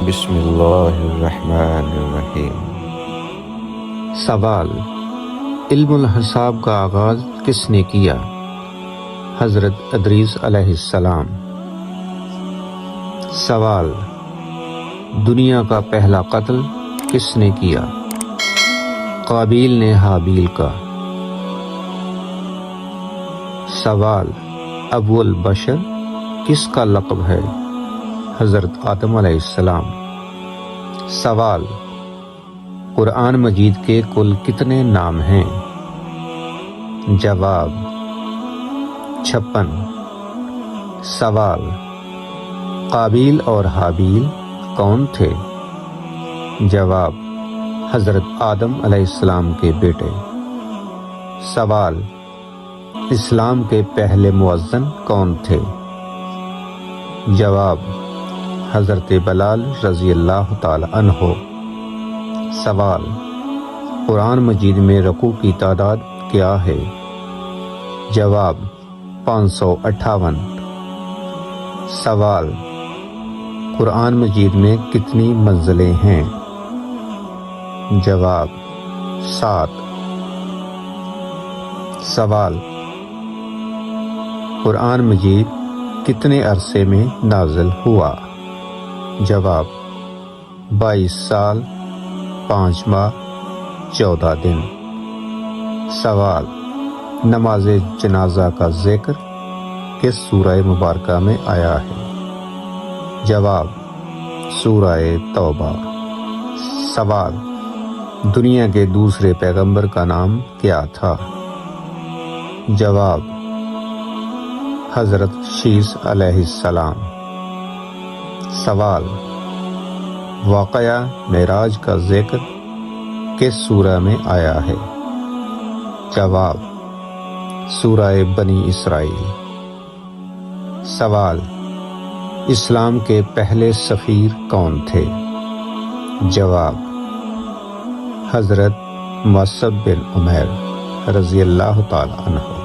بسم اللہ الرحمن الرحیم۔ سوال: علم الحساب کا آغاز کس نے کیا؟ حضرت ادریس علیہ السلام۔ سوال: دنیا کا پہلا قتل کس نے کیا؟ قابیل نے حابیل کا۔ سوال: ابو البشر کس کا لقب ہے؟ حضرت آدم علیہ السلام۔ سوال: قرآن مجید کے کل کتنے نام ہیں؟ جواب: 56۔ سوال: قابیل اور حابیل کون تھے؟ جواب: حضرت آدم علیہ السلام کے بیٹے۔ سوال: اسلام کے پہلے مؤذن کون تھے؟ جواب: حضرت بلال رضی اللہ تعالی عنہ۔ سوال: قرآن مجید میں رکوع کی تعداد کیا ہے؟ جواب: 558۔ سوال: قرآن مجید میں کتنی منزلیں ہیں؟ جواب: 7۔ سوال: قرآن مجید کتنے عرصے میں نازل ہوا؟ جواب: 22 سال 5 ماہ 14 دن۔ سوال: نماز جنازہ کا ذکر کس سورہ مبارکہ میں آیا ہے؟ جواب: سورہ توبہ۔ سوال: دنیا کے دوسرے پیغمبر کا نام کیا تھا؟ جواب: حضرت شیس علیہ السلام۔ سوال: واقعہ معراج کا ذکر کس سورہ میں آیا ہے؟ جواب: سورہ بنی اسرائیل۔ سوال: اسلام کے پہلے سفیر کون تھے؟ جواب: حضرت مصعب بن عمیر رضی اللہ تعالی عنہ۔